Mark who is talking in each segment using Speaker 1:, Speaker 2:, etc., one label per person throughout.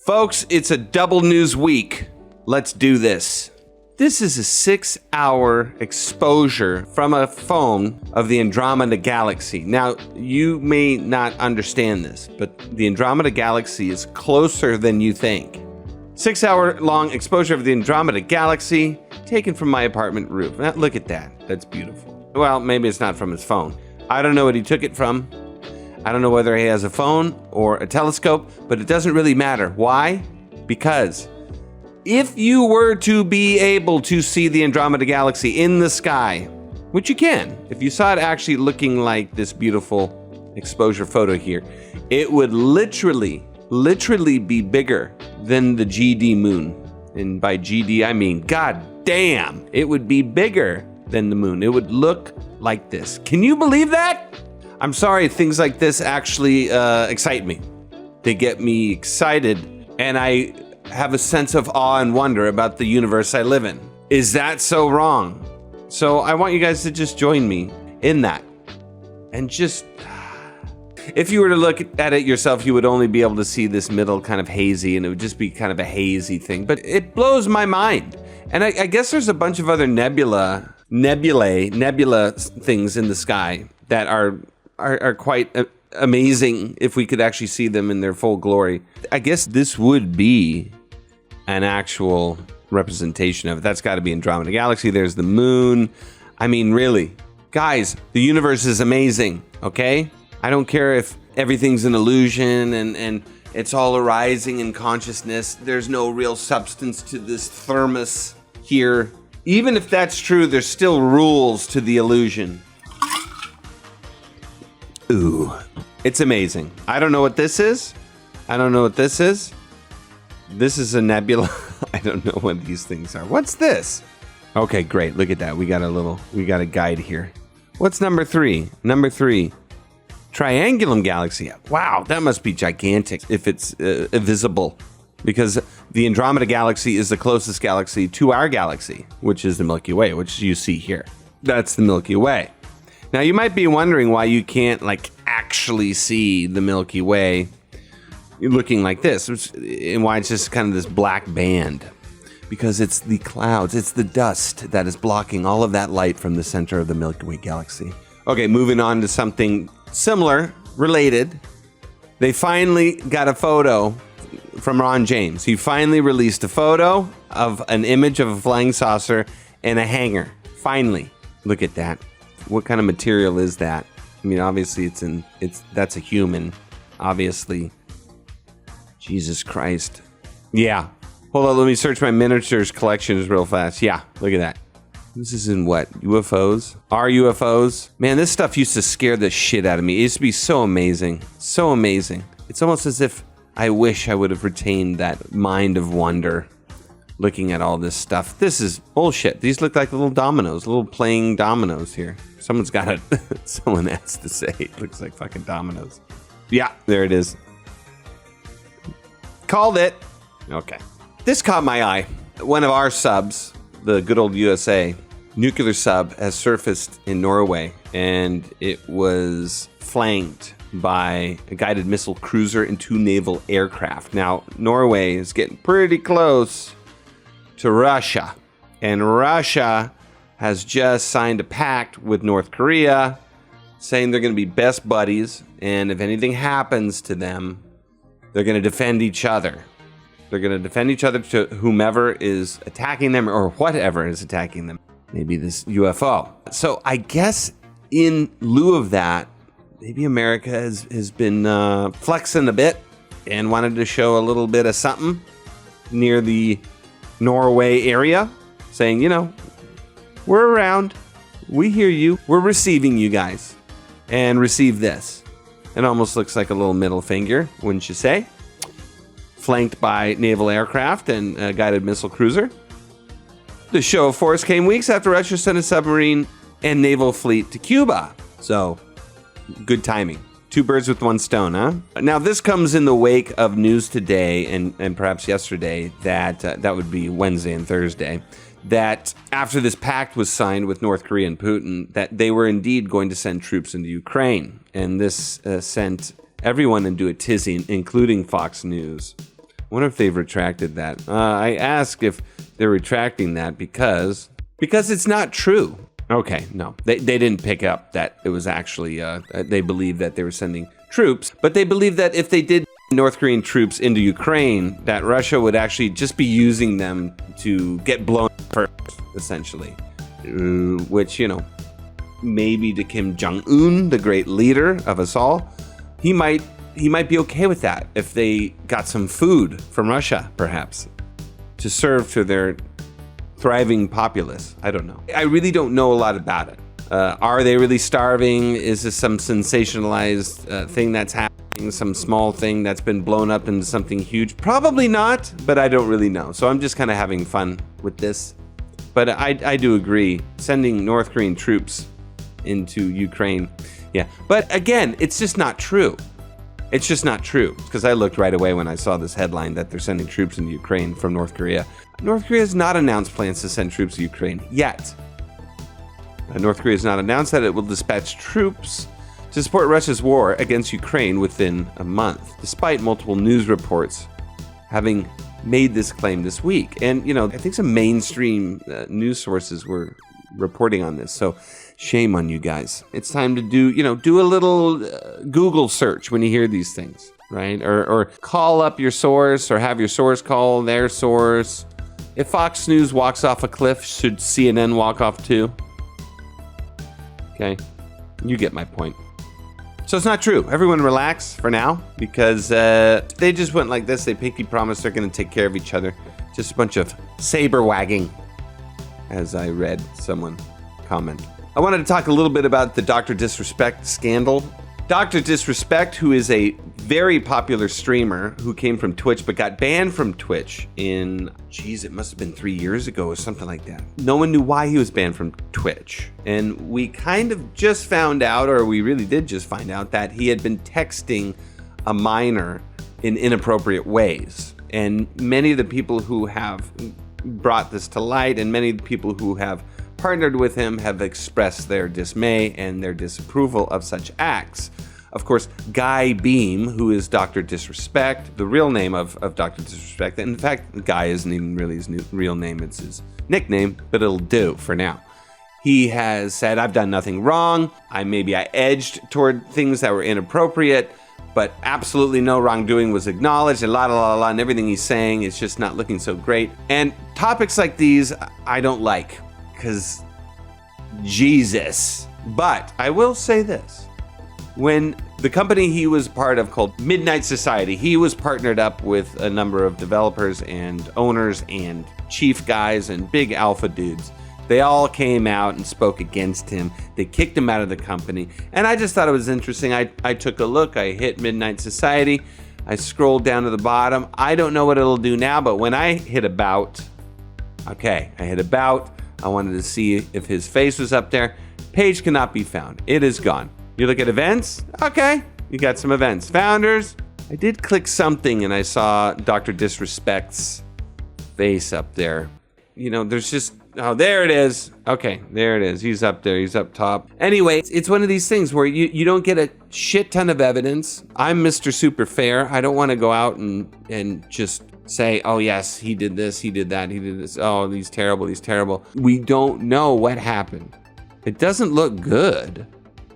Speaker 1: Folks, it's a double news week. Let's do this. This is a 6-hour exposure from a phone of the Andromeda galaxy. Now, you may not understand this, but the Andromeda galaxy is closer than you think. 6-hour long exposure of the Andromeda galaxy taken from my apartment roof. Now, look at that. That's beautiful. Well, maybe it's not from his phone. I don't know what he took it from. I don't know whether he has a phone or a telescope, but it doesn't really matter. Why? Because if you were to be able to see the Andromeda galaxy in the sky, which you can, if you saw it actually looking like this beautiful exposure photo here, it would literally be bigger than the GD moon. And by GD, I mean, god damn, it would be bigger than the moon. It would look like this. Can you believe that? I'm sorry, things like this actually excite me. They get me excited, and I have a sense of awe and wonder about the universe I live in. Is that so wrong? So I want you guys to just join me in that. And just, if you were to look at it yourself, you would only be able to see this middle kind of hazy, and it would just be kind of a hazy thing. But it blows my mind. And I guess there's a bunch of other nebula things in the sky that are quite amazing if we could actually see them in their full glory. I guess this would be an actual representation of it. That's got to be Andromeda Galaxy. There's the moon. I mean, really, guys, the universe is amazing, okay? I don't care if everything's an illusion and it's all arising in consciousness. There's no real substance to this thermos here. Even if that's true, there's still rules to the illusion. Ooh, it's amazing. I don't know what this is. This is a nebula. I don't know what these things are. What's this? Okay, great. Look at that. We got a guide here. What's number 3? Number 3, Triangulum Galaxy. Wow, that must be gigantic if it's visible, because the Andromeda Galaxy is the closest galaxy to our galaxy, which is the Milky Way, which you see here. That's the Milky Way. Now, you might be wondering why you can't, actually see the Milky Way looking like this, and why it's just kind of this black band. Because it's the clouds, it's the dust that is blocking all of that light from the center of the Milky Way galaxy. Okay, moving on to something similar, related. They finally got a photo from Ron James. He finally released a photo of an image of a flying saucer in a hangar. Finally. Look at that. What kind of material is that? I mean, obviously that's a human, obviously. Jesus Christ. Yeah. Hold on, let me search my miniatures collections real fast. Yeah, look at that. This is in what? UFOs? Are UFOs? Man, this stuff used to scare the shit out of me. It used to be so amazing. So amazing. It's almost as if I wish I would have retained that mind of wonder looking at all this stuff. This is bullshit. These look like little dominoes, little playing dominoes here. Someone's got it. Someone has to say it looks like fucking dominoes. Yeah, there it is. Called it. Okay. This caught my eye. One of our subs, the good old USA nuclear sub, has surfaced in Norway, and it was flanked by a guided missile cruiser and 2 naval aircraft. Now, Norway is getting pretty close to Russia, and Russia has just signed a pact with North Korea saying they're going to be best buddies, and if anything happens to them, they're going to defend each other. They're going to defend each other to whomever is attacking them or whatever is attacking them. Maybe this UFO. So I guess in lieu of that, maybe America has been flexing a bit and wanted to show a little bit of something near the Norway area, saying, you know, we're around, we hear you, we're receiving you guys, and receive this. It almost looks like a little middle finger, wouldn't you say? Flanked by naval aircraft and a guided missile cruiser. The show of force came weeks after Russia sent a submarine and naval fleet to Cuba. So, good timing. 2 birds with 1 stone, huh? Now, this comes in the wake of news today and perhaps yesterday that would be Wednesday and Thursday, that after this pact was signed with North Korea and Putin, that they were indeed going to send troops into Ukraine. And this sent everyone into a tizzy, including Fox News. wonder if they've retracted that. I ask if they're retracting that because it's not true. Okay, no, they didn't pick up that it was actually, they believe that they were sending troops, but they believe that if they did North Korean troops into Ukraine, that Russia would actually just be using them to get blown first, essentially. Which, maybe to Kim Jong-un, the great leader of us all, he might be okay with that if they got some food from Russia, perhaps, to serve to their thriving populace. I don't know. I really don't know a lot about it. Are they really starving? Is this some sensationalized thing that's happening? Some small thing that's been blown up into something huge? Probably not, but I don't really know. So I'm just kind of having fun with this. But I do agree, sending North Korean troops into Ukraine. Yeah, but again, it's just not true. It's just not true, because I looked right away when I saw this headline that they're sending troops into Ukraine from North Korea. North Korea has not announced plans to send troops to Ukraine yet. North Korea has not announced that it will dispatch troops to support Russia's war against Ukraine within a month, despite multiple news reports having made this claim this week. And, I think some mainstream news sources were reporting on this. So shame on you guys. It's time to do a little Google search when you hear these things, right? Or call up your source, or have your source call their source. If Fox News walks off a cliff, should CNN walk off too? Okay, you get my point. So it's not true. Everyone relax for now, because they just went like this. They pinky promised they're going to take care of each other. Just a bunch of saber wagging, as I read someone comment. I wanted to talk a little bit about the Dr. Disrespect scandal. Dr. Disrespect, who is a very popular streamer who came from Twitch but got banned from Twitch it must have been 3 years ago or something like that. No one knew why he was banned from Twitch. And we kind of just found out, or we really did just find out, that he had been texting a minor in inappropriate ways. And many of the people who have brought this to light, and many of the people who have partnered with him, have expressed their dismay and their disapproval of such acts. Of course, Guy Beam, who is Dr. Disrespect, the real name of Dr. Disrespect, and in fact, Guy isn't even really his real name, it's his nickname, but it'll do for now. He has said, I've done nothing wrong. I edged toward things that were inappropriate, but absolutely no wrongdoing was acknowledged, and and everything he's saying is just not looking so great. And topics like these, I don't like, because Jesus. But I will say this. When the company he was part of, called Midnight Society, he was partnered up with a number of developers and owners and chief guys and big alpha dudes. They all came out and spoke against him. They kicked him out of the company. And I just thought it was interesting. I took a look. I hit Midnight Society. I scrolled down to the bottom. I don't know what it'll do now, but when I hit about, I wanted to see if his face was up there. Page cannot be found. It is gone. You look at events. Okay, you got some events. Founders. I did click something and I saw Dr. Disrespect's face up there. There's just, there it is. Okay, there it is. He's up there. He's up top. Anyway, it's one of these things where you don't get a shit ton of evidence. I'm Mr. Super Fair. I don't want to go out and just say, oh yes, he did this, he did that, he did this. Oh, he's terrible, he's terrible. We don't know what happened. It doesn't look good.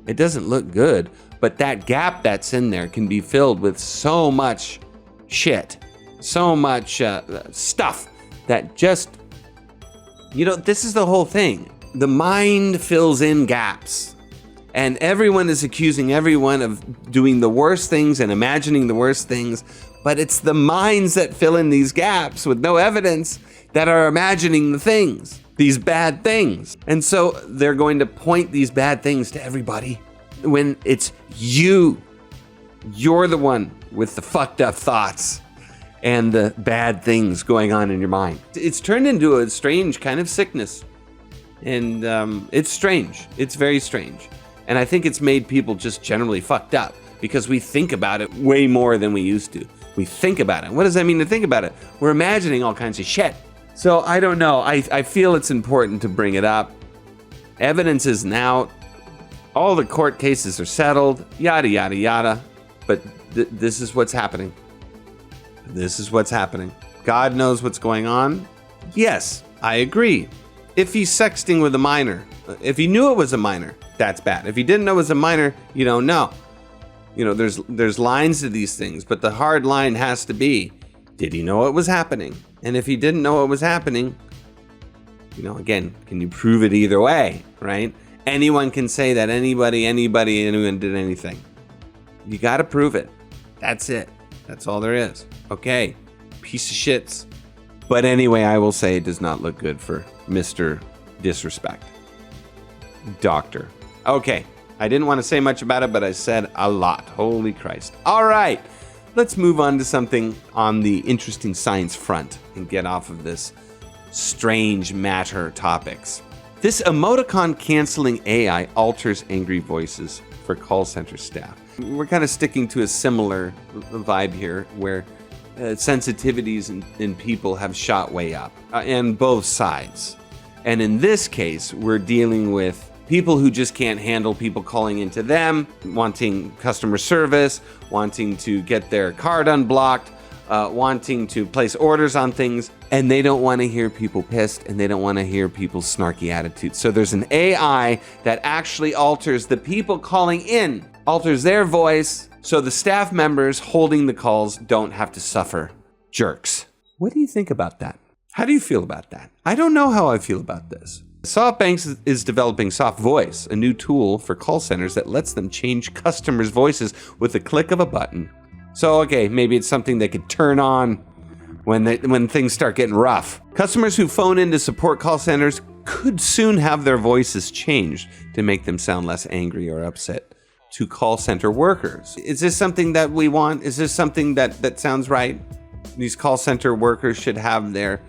Speaker 1: It doesn't look good, but that gap that's in there can be filled with so much shit, so much stuff that just, this is the whole thing. The mind fills in gaps, and everyone is accusing everyone of doing the worst things and imagining the worst things, but it's the minds that fill in these gaps with no evidence that are imagining the things. These bad things. And so they're going to point these bad things to everybody when it's you. You're the one with the fucked up thoughts and the bad things going on in your mind. It's turned into a strange kind of sickness. And it's strange. It's very strange. And I think it's made people just generally fucked up because we think about it way more than we used to. We think about it. What does that mean to think about it? We're imagining all kinds of shit. So I don't know. I feel it's important to bring it up. Evidence is now. All the court cases are settled. Yada, yada, yada. But this is what's happening. This is what's happening. God knows what's going on. Yes, I agree. If he's sexting with a minor, if he knew it was a minor, that's bad. If he didn't know it was a minor, you don't know. You know, there's lines to these things, but the hard line has to be, did he know what was happening? And if he didn't know what was happening, you know, again, can you prove it either way, right? Anyone can say that anyone did anything. You got to prove it. That's it. That's all there is. Okay, piece of shits. But anyway, I will say it does not look good for Mr. Disrespect. Doctor. Okay, I didn't want to say much about it, but I said a lot. Holy Christ. All right, let's move on to something on the interesting science front and get off of this strange matter topics. This emoticon canceling AI alters angry voices for call center staff. We're kind of sticking to a similar vibe here where sensitivities in people have shot way up on both sides. And in this case, we're dealing with people who just can't handle people calling into them, wanting customer service, wanting to get their card unblocked, wanting to place orders on things, and they don't want to hear people pissed and they don't want to hear people's snarky attitudes. So there's an AI that actually alters the people calling in, alters their voice, so the staff members holding the calls don't have to suffer. Jerks. What do you think about that? How do you feel about that? I don't know how I feel about this. SoftBank is developing Soft Voice, a new tool for call centers that lets them change customers' voices with the click of a button. So, okay, maybe it's something they could turn on when things start getting rough. Customers who phone into support call centers could soon have their voices changed to make them sound less angry or upset to call center workers. Is this something that we want? Is this something that sounds right? These call center workers should have their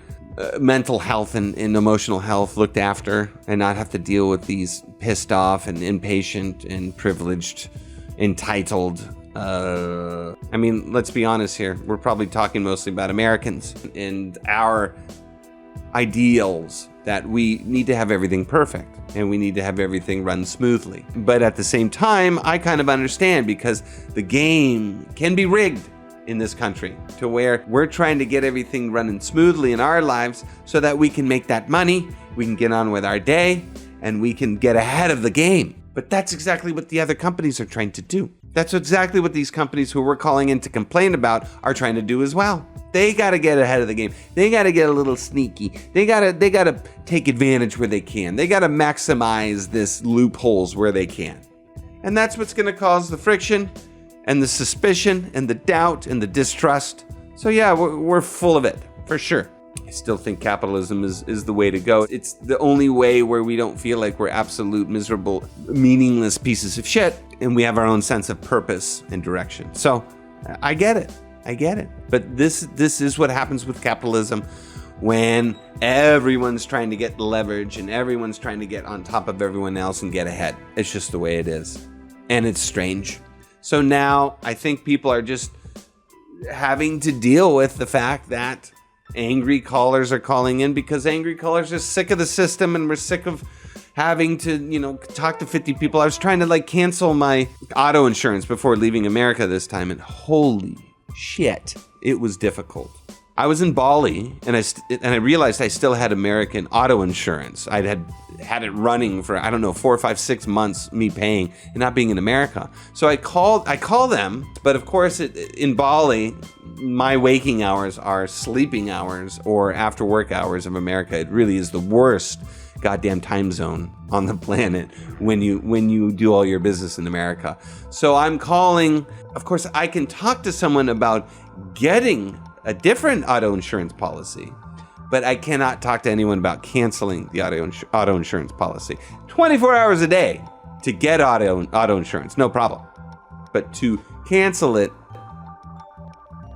Speaker 1: mental health and emotional health looked after and not have to deal with these pissed off and impatient and privileged, entitled. I mean, let's be honest here. We're probably talking mostly about Americans and our ideals that we need to have everything perfect and we need to have everything run smoothly. But at the same time, I kind of understand because the game can be rigged in this country to where we're trying to get everything running smoothly in our lives so that we can make that money, we can get on with our day, and we can get ahead of the game. But that's exactly what the other companies are trying to do. That's exactly what these companies who we're calling in to complain about are trying to do as well. They got to get ahead of the game. They got to get a little sneaky. They got to take advantage where they can. They got to maximize this loopholes where they can. And that's what's going to cause the friction and the suspicion and the doubt and the distrust. So yeah, we're full of it, for sure. I still think capitalism is the way to go. It's the only way where we don't feel like we're absolute, miserable, meaningless pieces of shit, and we have our own sense of purpose and direction. So I get it. But this is what happens with capitalism when everyone's trying to get leverage and everyone's trying to get on top of everyone else and get ahead. It's just the way it is. And it's strange. So now I think people are just having to deal with the fact that angry callers are calling in because angry callers are sick of the system and we're sick of having to, talk to 50 people. I was trying to cancel my auto insurance before leaving America this time, and holy shit, it was difficult. I was in Bali and I realized I still had American auto insurance. I'd had it running for 4, 5, 6 months, me paying and not being in America. So I call them, but of course in Bali, my waking hours are sleeping hours or after work hours of America. It really is the worst goddamn time zone on the planet when you do all your business in America. So I'm calling. Of course, I can talk to someone about getting a different auto insurance policy, but I cannot talk to anyone about canceling the auto insurance policy. 24 hours a day to get auto insurance, no problem. But to cancel it,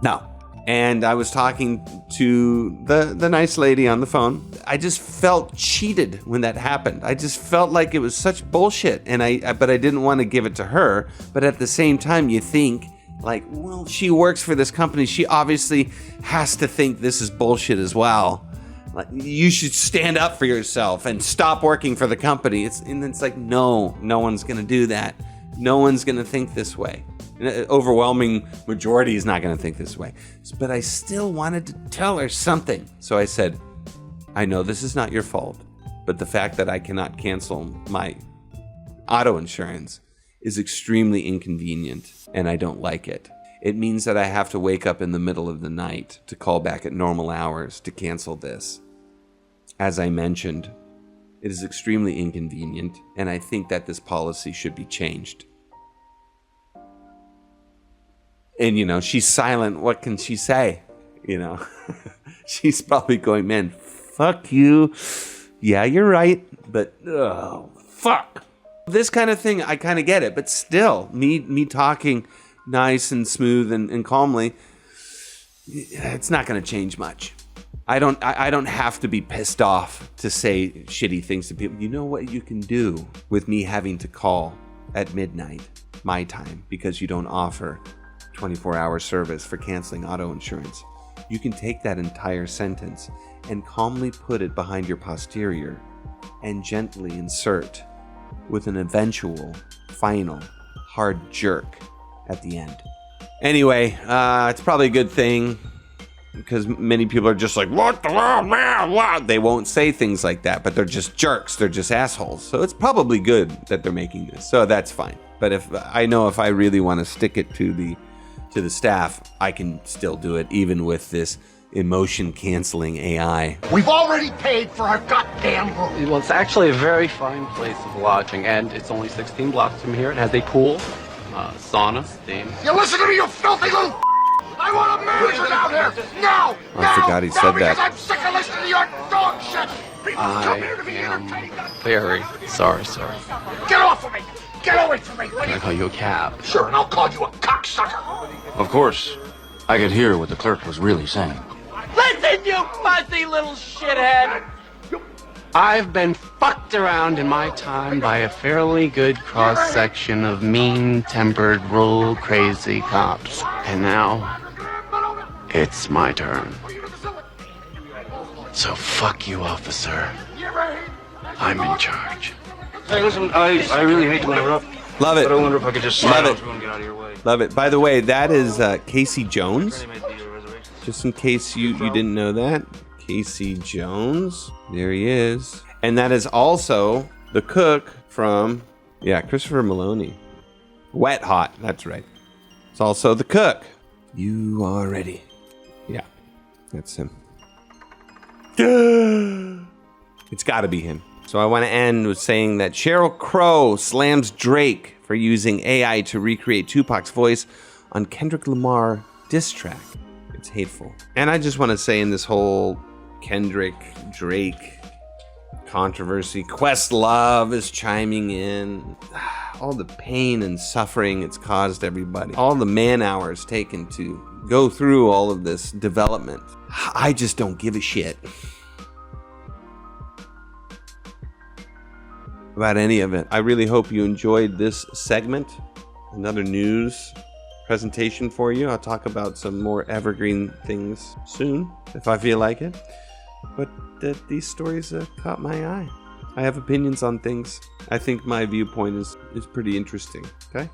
Speaker 1: no. And I was talking to the nice lady on the phone. I just felt cheated when that happened. I just felt like it was such bullshit, but I didn't want to give it to her. But at the same time, you think, well, she works for this company. She obviously has to think this is bullshit as well. You should stand up for yourself and stop working for the company. It's like, no one's going to do that. No one's going to think this way. An overwhelming majority is not going to think this way. But I still wanted to tell her something. So I said, I know this is not your fault, but the fact that I cannot cancel my auto insurance is extremely inconvenient, and I don't like it. It means that I have to wake up in the middle of the night to call back at normal hours to cancel this. As I mentioned, it is extremely inconvenient, and I think that this policy should be changed. And, you know, she's silent. What can she say? You know, she's probably going, man, fuck you. Yeah, you're right. But, oh, fuck. This kind of thing, I kind of get it. But still, me talking nice and smooth and calmly, it's not going to change much. I don't have to be pissed off to say shitty things to people. You know what you can do with me having to call at midnight, my time, because you don't offer 24-hour service for canceling auto insurance. You can take that entire sentence and calmly put it behind your posterior and gently insert with an eventual, final, hard jerk at the end. Anyway, it's probably a good thing because many people are just like, what the hell, man, what? They won't say things like that, but they're just jerks. They're just assholes. So it's probably good that they're making this. So that's fine. But if I really want to stick it to the staff, I can still do it even with this emotion canceling AI.
Speaker 2: We've already paid for our goddamn room.
Speaker 3: Well, it's actually a very fine place of lodging, and it's only 16 blocks from here. It has a pool, sauna, steam.
Speaker 2: You listen to me, you filthy little I want a manager down here! Now!
Speaker 1: I forgot he said that.
Speaker 2: Because I'm sick of listening to your dog shit! People come here to be
Speaker 3: I am
Speaker 2: entertained.
Speaker 3: very sorry, sir.
Speaker 2: Get off of me! Get away from me!
Speaker 3: Can I call you a cab?
Speaker 2: Sure, and I'll call you a cocksucker!
Speaker 4: Of course. I could hear what the clerk was really saying.
Speaker 3: Listen, you fuzzy little shithead! I've been fucked around in my time by a fairly good cross-section of mean-tempered, rural, crazy cops. And now, it's my turn. So fuck you, officer. I'm in charge.
Speaker 4: Hey, listen, I really hate to interrupt.
Speaker 1: Love it.
Speaker 4: But I wonder if I could just slide
Speaker 1: Love it.
Speaker 4: onto him and get out of your way.
Speaker 1: Love it. By the way, that is Casey Jones. Just in case you didn't know that. Casey Jones. There he is. And that is also the cook from, Christopher Maloney. Wet Hot. That's right. It's also the cook. You are ready. Yeah, that's him. It's got to be him. So I want to end with saying that Sheryl Crow slams Drake for using AI to recreate Tupac's voice on Kendrick Lamar diss track. It's hateful. And I just want to say in this whole Kendrick, Drake controversy, Questlove is chiming in. All the pain and suffering it's caused everybody. All the man hours taken to go through all of this development. I just don't give a shit about any of it. I really hope you enjoyed this segment. Another news presentation for you. I'll talk about some more evergreen things soon, if I feel like it. But these stories caught my eye. I have opinions on things. I think my viewpoint is pretty interesting. Okay?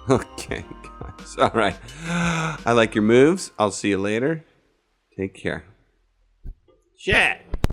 Speaker 1: Okay, guys. All right. I like your moves. I'll see you later. Take care. Shit.